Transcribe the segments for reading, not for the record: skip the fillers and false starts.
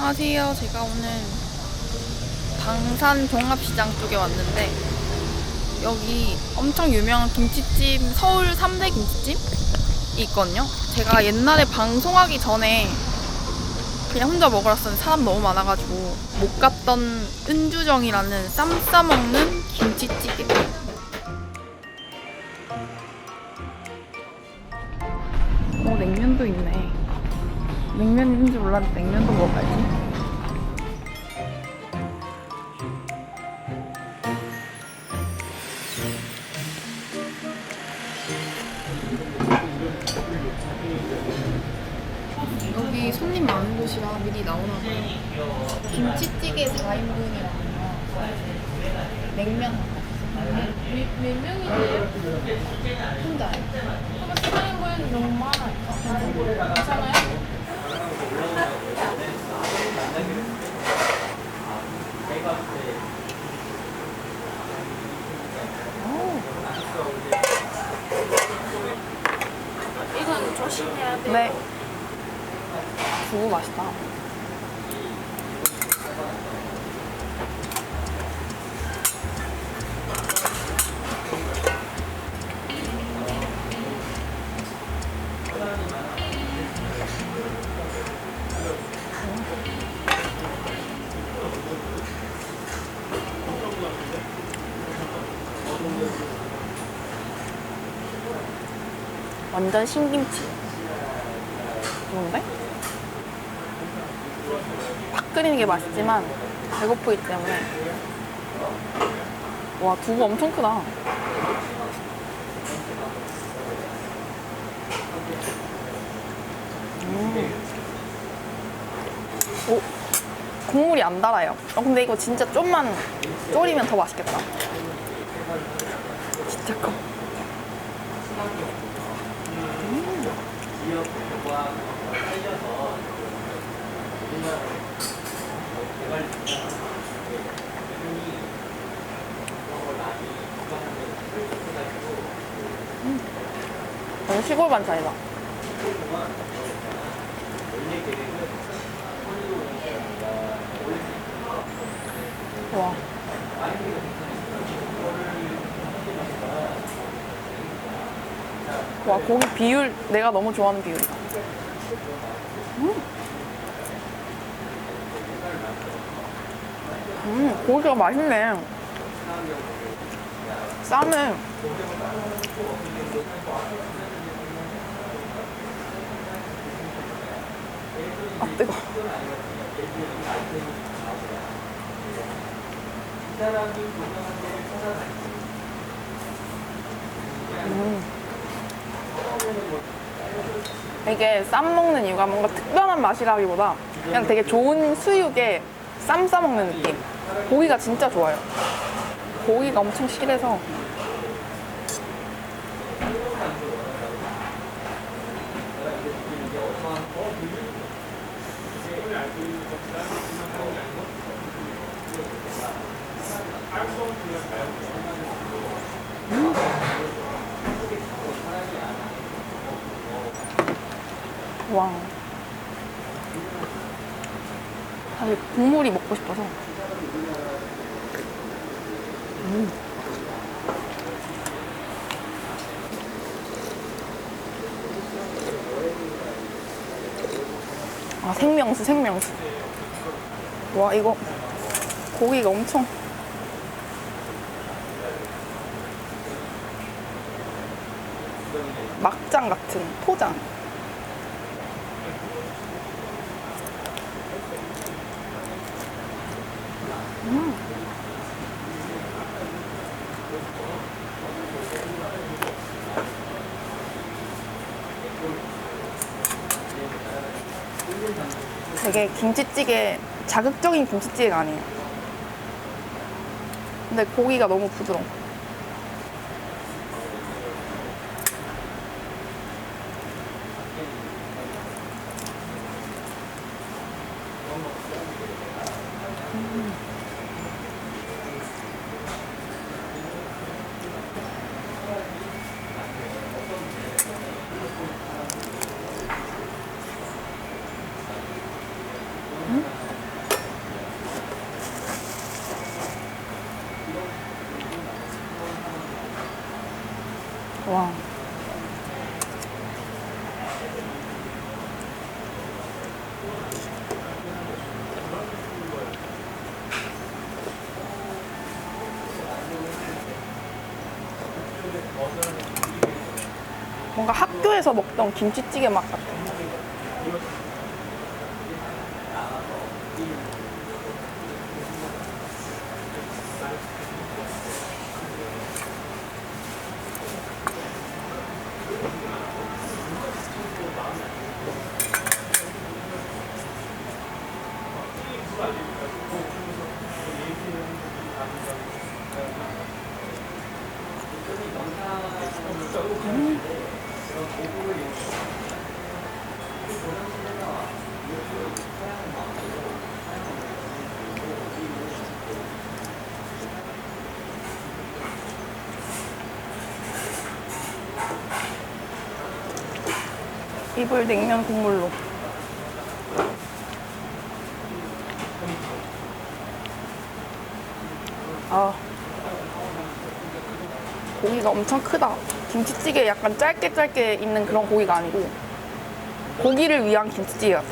안녕하세요. 제가 오늘 방산 종합시장 쪽에 왔는데 여기 엄청 유명한 김치집, 서울 3대 김치집이 있거든요. 제가 옛날에 방송하기 전에 그냥 혼자 먹으러 왔었는데 사람 너무 많아가지고 못 갔던 은주정이라는 쌈 싸먹는 김치찌개. 냉면도 있네. 냉면 있는 줄 몰랐는데 냉면도 먹어야지. 여기 손님 많은 곳이라 미리 나오나 봐요. 김치찌개 4인분이랑 냉면 몇 명이세요? 혼자요. 그러면 사장님은 너무 많아요. 괜찮아요? 이건 조심해야 돼. 네. 두부 맛있다. 완전 신김치. 좋은데? 팍 끓이는 게 맛있지만 배고프기 때문에. 와, 두부 엄청 크다. 오, 국물이 안 달아요. 근데 이거 진짜 좀만 졸이면 더 맛있겠다. 진짜 커. 완전 시골 반찬이다. 와. 와, 고기 비율 내가 너무 좋아하는 비율이다. 고기가 맛있네. 싸네. 아, 뜨거. 이게 쌈 먹는 이유가 뭔가 특별한 맛이라기보다 그냥 되게 좋은 수육에 쌈 싸먹는 느낌. 고기가 진짜 좋아요. 고기가 엄청 실해서. 와. 사실 국물이 먹고 싶어서. 아, 생명수, 생명수. 와, 이거 고기가 엄청. 막장 같은 포장. 되게 김치찌개, 자극적인 김치찌개가 아니에요. 근데 고기가 너무 부드러워. 뭔가 학교에서 먹던 김치찌개 맛 같아. 입을 냉면 국물로. 아, 고기가 엄청 크다. 김치찌개 약간 짧게 짧게 있는 그런 고기가 아니고 고기를 위한 김치찌개 같아.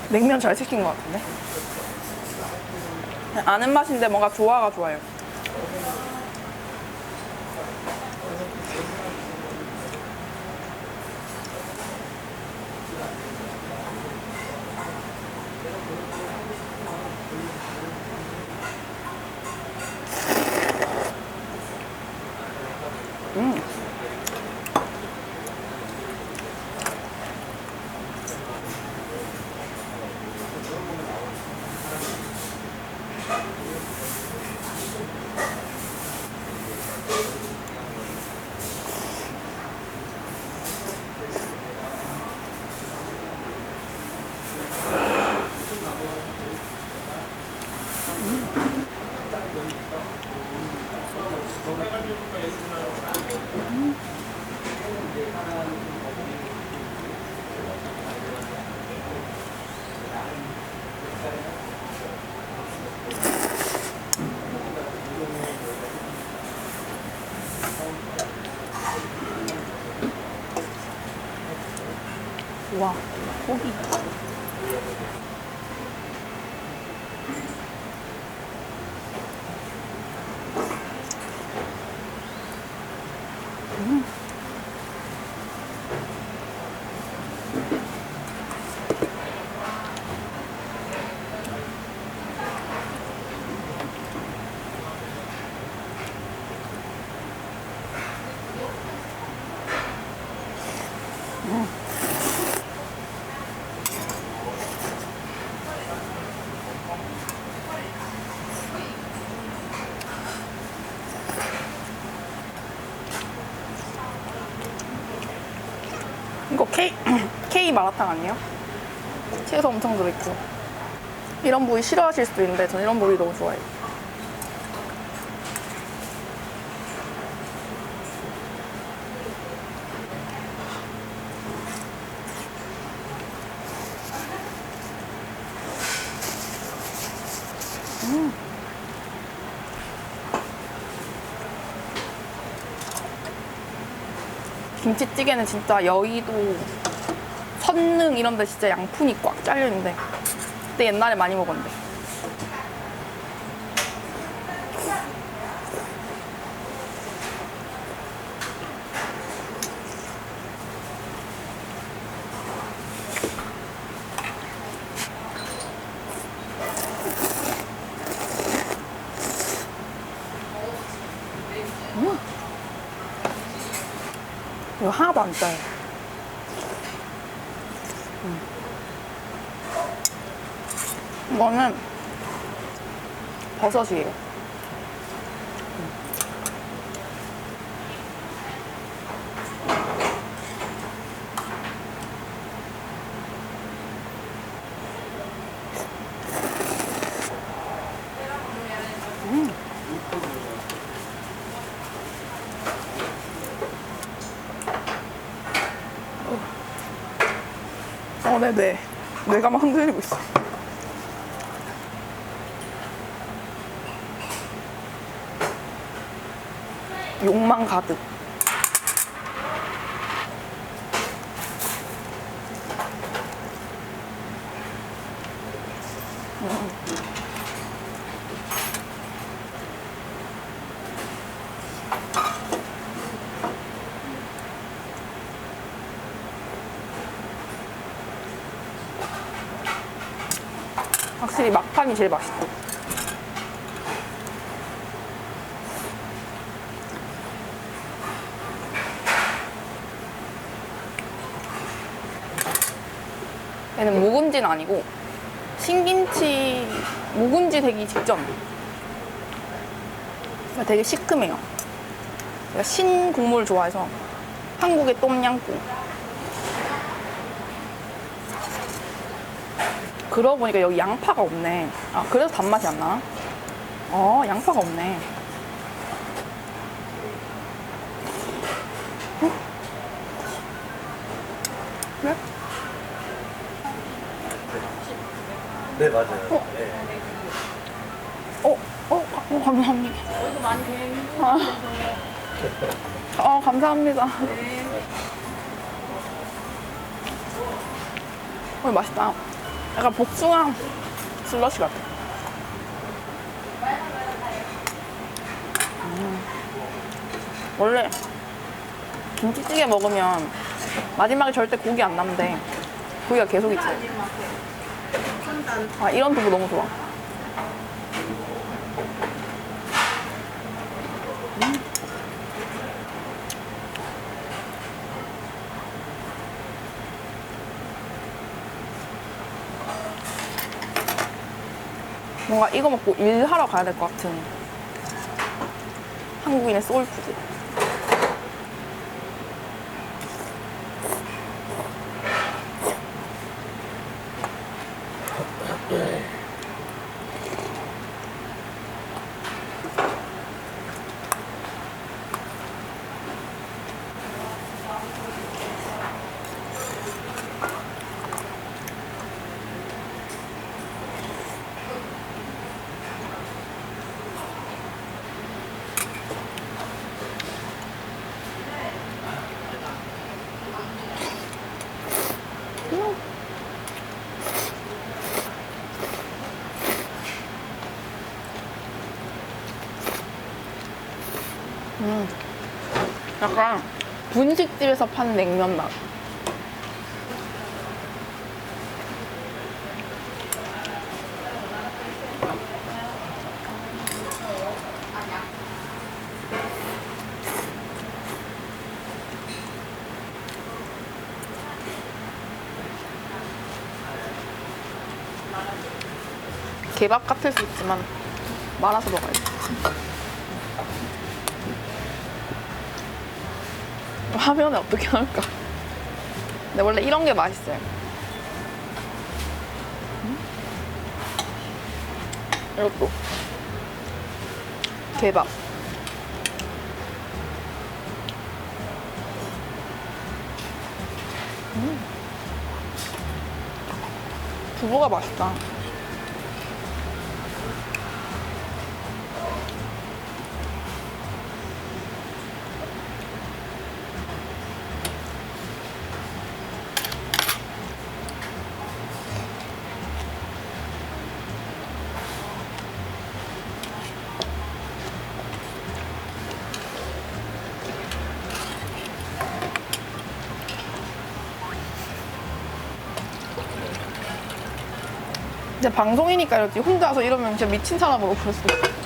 냉면 잘 시킨 것 같은데? 아는 맛인데 뭔가 조화가 좋아요. 와, 고기. 이거 K 마라탕 아니에요? 채소 엄청 들어있고. 이런 부위 싫어하실 수도 있는데 전 이런 부위 너무 좋아해요. 김치찌개는 진짜 여의도, 선릉 이런 데 진짜 양푼이 꽉 잘려있는데 그때 옛날에 많이 먹었는데. 이거 하나도 안 짜요. 이거는 버섯이에요. 내 뇌. 뇌가 막 흔들리고 있어. 욕망 가득. 확실히 막판이 제일 맛있다. 얘는 묵은지는 아니고 신김치 묵은지 되기 직전. 되게 시큼해요. 제가 신 국물 좋아해서 한국의 똠양꿍. 그러고 보니까 여기 양파가 없네. 아, 그래서 단맛이 안 나나? 양파가 없네. 그래? 네, 맞아요. 네. 감사합니다. 이거 많이 배우는 감사합니다. 맛있다. 약간 복숭아 슬러시 같아. 원래 김치찌개 먹으면 마지막에 절대 고기 안 남는데 고기가 계속 있어. 이런 두부 너무 좋아. 뭔가 이거 먹고 일하러 가야 될 것 같은 한국인의 소울푸드. 약간 분식집에서 파는 냉면 맛. 개밥 같을 수 있지만 말아서 먹어야지. 화면에 어떻게 나올까? 근데 원래 이런 게 맛있어요. 이것도 개밥. 두부가 맛있다. 진짜 방송이니까 이렇지 혼자서 이러면 진짜 미친 사람으로 볼 수 있어.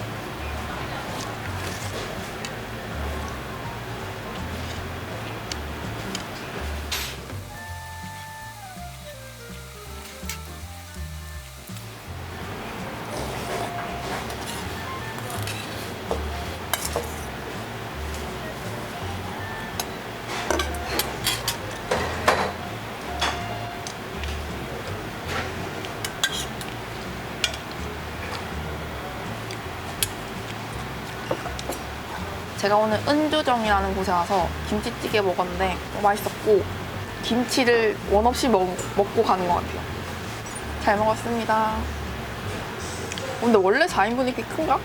제가 오늘 은주정이라는 곳에 와서 김치찌개 먹었는데 맛있었고 김치를 원 없이 먹고 가는 것 같아요. 잘 먹었습니다. 근데 원래 4인분이 이렇게 큰가?